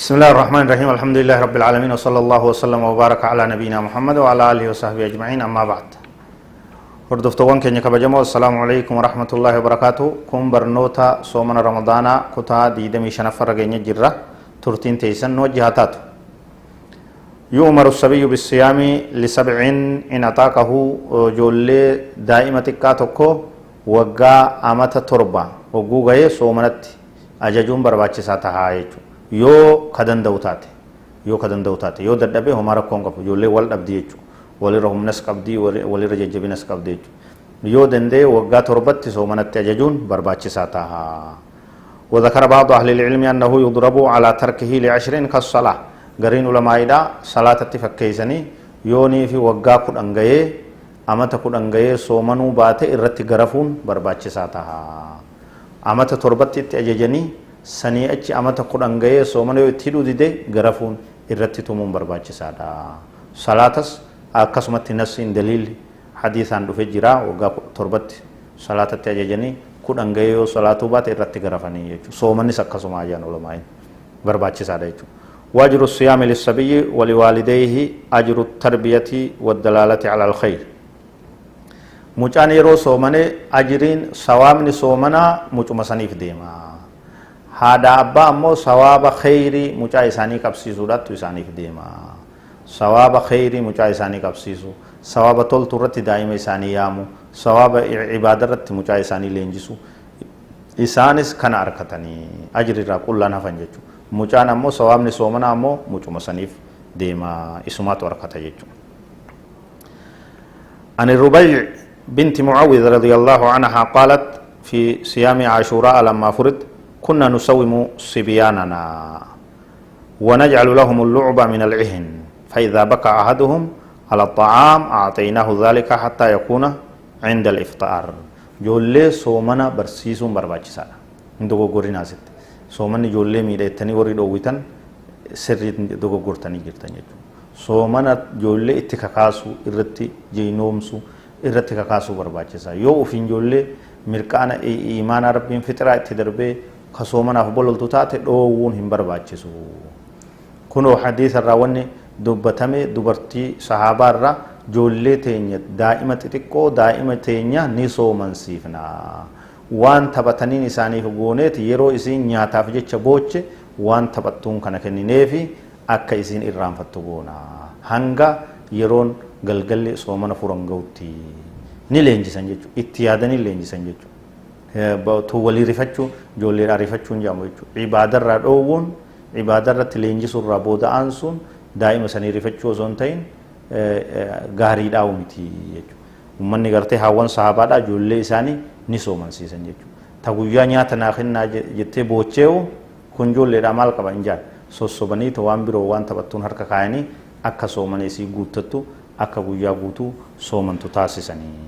بسم الله الرحمن الرحيم الحمد لله رب العالمين وصلى الله وسلم وبارك على نبينا محمد وعلى آله وصحبه أجمعين أما بعد هردفتوان كنيا كبجمو السلام عليكم ورحمة الله وبركاته كم برنوتا صومنا رمضان كتا ديدمي شنفر رجيني جرة ترتين تيسن وجهاتات يؤمر الصبي بالصيام لسبع إن أتاكه جولي دائمة كاتوكو وقا أمت تربة وقو غيه صومنت أججون برباچي ساتها يجو yoo kadanda'u taate yoo dadhabe homaa rakkoon qabu ijoollee wal dhabdi jechuudha walirra humnas qabdi walirra jajjabinas qabdi jechuudha yoo danda'e waggaa torbatti soomanatti ajajuun barbaachisaa ta'a. وذكر بعض أهل العلم أنه يضرب على تركه ل10 كالصلاة قرين علماء صلاة تفكيسني يوني في وقا كود أنجيه أمتا كود أنجيه سومنو باتي إرتي غرفون barbaachisaa ta'a. أمتا torbatti ajaجني sanii achi amata kudhan ga'ee soomana yoo itti hidhuu dide garafuun irratti tumuun barbaachisaadha. Salaatas akkasumatti nasiin daliilli hadiisaan dhufe jira waggaa torbatti salaatatti ajajanii kudhan ga'ee yoo salaatuu baate irratti garafanii jechuudha. Soomannis akkasuma ajaan ulamaa'in barbaachisaadha jechuudha. واجر الصيام للصبي ولوالديه أجر التربية والدلالة على الخير. mucaan yeroo soomane ajiriin sawaabni soomanaa mucuma saniif deema. haadha abbaa ammoo sawaaba khayrii mucaa isaanii qabsiisuudhaatu isaaniif deema. sawaaba khayrii mucaa isaanii qabsiisu sawaaba toltu irratti daa'ima isaanii yaamu sawaaba ibaada irratti mucaa isaanii leenjisu isaanis kana arkatanii ajrirraa qullaan hafan jechuudha. mucaan ammoo sawaabni soomanaa ammoo mucuma saniif deema isumaatu arkata jechuudha. عن الربيع بنت معوذ رضي الله عنها قالت في صيام عاشوراء لما فرض كنا نسوم صبياننا ونجعل لهم اللعب من العهن فإذا بكى أحدهم على الطعام أعطيناه ذلك حتى يكون عند الإفطار. جولي سومنا برسيسون برباچسا ندوغو غورينا ست سومن جولي ميدتني وري دوويتن سري دوغو غورتني جرتن يجو سومنا جولي اتكاكاسو irratti jeynomsu irratti kakaasu barbaachisa yoo ufin jollee mirqaana iimaana rabbiin fitraa itti darbee kasoomanaaf bololtu taate dhoowwuun hin barbaachisu. kunoo hadiisa irraa wanni dubbatame dubartii sahaabaa irraa joollee teenya daa'ima xixiqqoo daa'ima teenya ni soomansiifna waan taphataniin isaaniif gooneeti yeroo isiin nyaataaf jecha booche waan taphattuun kana kennineefi akka isiin irraanfattu goona hanga yeroon galgalli soomana furan ga'utti ni leenjisan jechuudha. itti yaadanii leenjisan jechuudha. tu walii rifachuu ijoolleedhaa rifachuun jedhamu jechuudha. ibaadarraa dhoowwuun ibaadarratti leenjisuurraa booda'aan sun daa'ima sanii rifachuu osoo hin ta'in gaariidhaa miti jechuudha. Uummanni gartee haawwan sahabaadhaa ijoollee isaanii ni soomansiisan jechuudha. Ta guyyaa nyaata naa kennaa jettee boochee'u kun ijoolleedhaa maal qaba hin jaallu sossobanii waan biroo waan taphattuun harka kaayanii akka soomana isii guuttattu akka guyyaa guutuu soomantu taasisanii.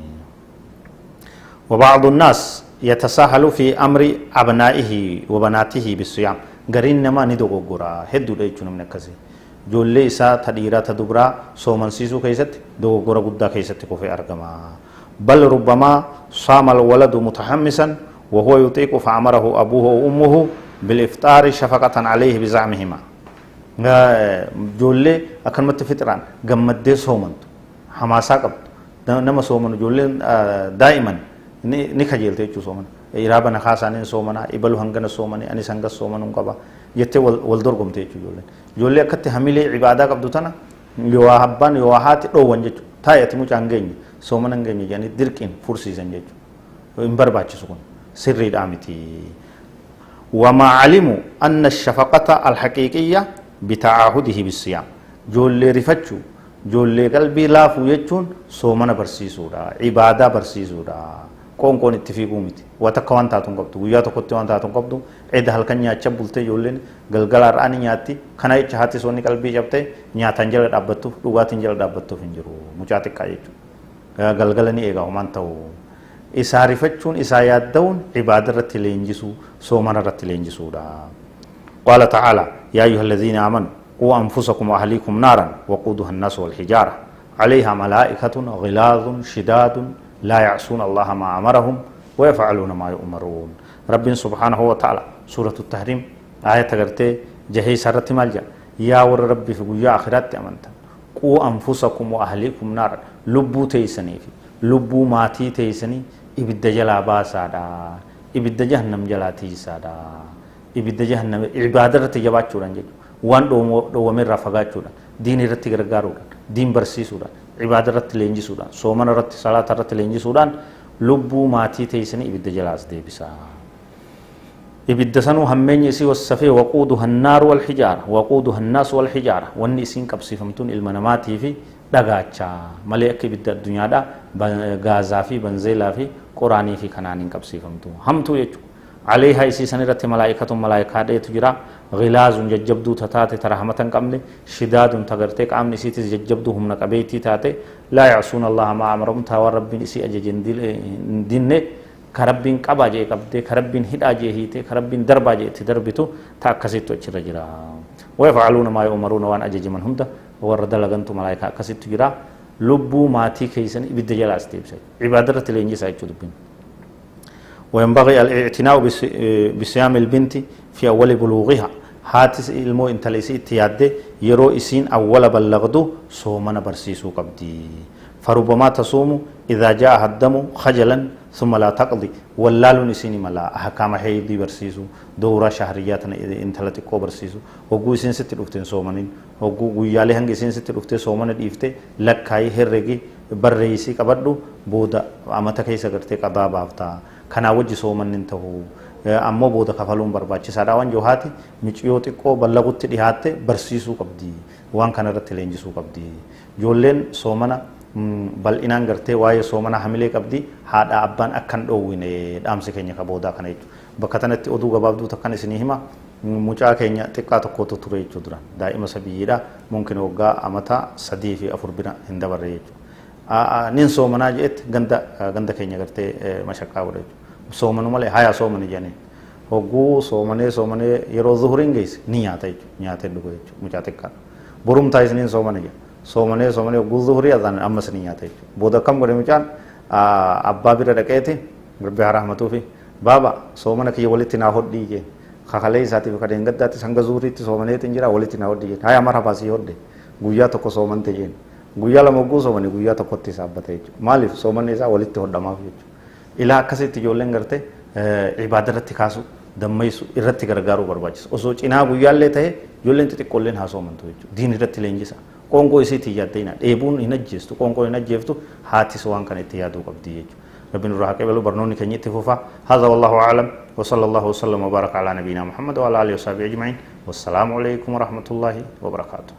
وبعض الناس يتساهل في أمر أبنائه وبناته بالصيام غرين نما ندوغو غورا هدو ديچو نمن كسي جولي إسا تديرا تدبرا سومن سيسو كيست دوغو غورا قدا كيست كوفي أرغما بل ربما صام الولد متحمسا وهو يطيق فأمره أبوه وأمه بالإفطار شفقة عليه بزعمهما. جولي أكن متفتران غمدي سومن حماسا قبط نما سومن جولي دائما ni kajeelte jechuudha soomana iraaba na kaasaaniin soomana ibalu hangana soomani anis hanga soomanuu qaba jettee wal dorgomte jechuudha. ijoollee akkatti hamilee ibaadaa qabdu tana yoo abbaan yoo haati dhoowwan jechuudha. taayati mucaan geenye soomana geenye jedhanii dirqiin fursiisan jechuudha. hin barbaachisu kun sirriidhaa miti. وما علموا أن الشفقة الحقيقية بتعاهده بالصيام جولي رفتشو جولي قلبي لا فويتشون صومنا برسيسودا عبادة برسيسودا كون كون اتفقوا متي وتكوان تاتون قبضو ويا تكوتي وان تاتون قبضو عيد هلكن نياتشا بولتي جولين غلغل أراني نياتي كنا يتشهاتي سوني قلبي جبتي نياتان جل دابتو لغاتين جل دابتو فنجرو مجاتك كايتو غلغلني إيغا ومان تاو إسا رفتشون إسا يادون عبادة رتلينجسو صومنا رتلينجسو دا. قال تعالى يا أيها الذين آمنوا قوا أنفسكم وأهليكم نارا وقودها الناس والحجارة عليها ملائكة غلاظ شداد لا يعصون الله ما أمرهم ويفعلون ما يؤمرون. رب سبحانه وتعالى سورة التحريم آية تغرتي جهي سرت مالجا يا ور ربي في قويا آخرات أمنت قو أنفسكم وأهليكم نار لبو تيسني في لبو ماتي تيسني إبدا جلا باسادا إبدا جهنم جلا تيسادا إبدا جهنم عبادة تجبات شوران جدو وان دو من رفقات شوران دين رتي غرغارودان دين برسي سودان عبادة رت لينجي سودان صومن رت صلاة رت لينجي سودان لبو ماتي تيسني إبدا جلاس دي بسا إبدا سنو همين يسي والسفي وقودها النار والحجارة وقودها الناس والحجارة واني سين قبسي فمتون المناماتي في دغاچا ملئك إبدا الدنيا دا غازا في بنزيلا في قراني في كنانين قبسي فمتون همتو يجو عليها يسي سنرت ملائكة ملائكة دي تجرى غلاز ججبدو تاتي ترحمة قمني شداد تغرتك عمني سيتي ججبدو هم نقبيتي تاتي لا يعصون الله ما أمرهم تاور ربين إسي أججن دين كربين قبا جي قبدي كربين هدا جي هيتي كربين دربا جي تدربتو تاكسيتو اچرا جرا ويفعلون ما يؤمرون وان أجج من هم دا ورد لغنتو ملائكة كسيتو جرا لبو ماتي كيسن إبدا جلاس تيبسي عبادة لينجي سايتو دبين وينبغي الاعتناء بصيام البنت في أول بلوغها هاتس ilmoo intalisi itti yaadde yeroo isiin awwala ballagdu soomana barsiisuu qabdi فربما تصوم إذا جاء الدم خجلا ثم لا تقضي واللالون إسيني ملا أحكام حيدي برسيسو دورة شهرياتنا إذا انتلت كو برسيسو وقو إسين ستر أفتين صومنين وقو قيالي هنگ إسين ستر أفتين صومن الإفتة لكاي هرقي برئيسي كبردو بودا أمتا كيسا کرتے قضا بافتا كنا وجه صومن ننتهو ammoo booda kafaluun barbaachisaadha waan johaati miciyoo xiqqoo ballagutti dhihaatte barsiisuu qabdi waan kana irratti leenjisuu qabdi ijoolleen soomana bal'inaan gartee waa'ee soomana hamilee qabdi haadha abbaan akkan dhoowwine dhaamsi keenya ka boodaa kana jechuudha bakka tanatti oduu gabaabduu takkan isinii hima mucaa keenya xiqqaa tokkotu ture jechuudha duraan daa'ima sabiyyiidha mumkin waggaa amata 3 fi 4 bira hin dabarre jechuudha nin soomanaa jeetti ganda keenya gartee mashaqqaa godha jechuudha soomanu malee haya soomani janii hogguu soomanee yeroo zuhuriin geesse ni nyaata jechuudha nyaatee dhugu jechuudha mucaa xiqqaa borumtaa isiniin soomani jaa soomane hogguu zuhurii azaan ammas ni nyaata jechuudha booda akkam godhe mucaan abbaa bira dhaqeeti rabbi haa rahmatuu fi baaba soomana kiyya walitti naa hodhii jeen kakalee isaatiif kadeen gaddaatti sanga zuhuriitti soomaneetiin jira walitti naa hodhii jeen haya mara baasii hodhe guyyaa tokko soomante jeen guyyaa lama hogguu soomane guyyaa tokkotti saabbate jechuudha maaliif soomanni isaa walitti hodhamaaf jechuudha ilaa akkasitti ijoolleen gartee ibaada irratti kaasu dammaysu irratti gargaaruu barbaachisa osoo cinaa guyyaallee ta'e ijoolleen xixiqqoolleen haa soomantu jechuudha diin irratti leenjisa qoonqoo isiitti yaaddeenaa dheebuun hin ajjeestu qoonqoo hin ajjeeftu haatis waan kana itti yaaduu qabdi jechuudha rabbiin irraa haa qabalu barnoonni keenya itti fufaa hadha wallahu a'lam وصلى الله وسلم وبارك على نبينا محمد وعلى اله وصحبه اجمعين والسلام عليكم ورحمه الله وبركاته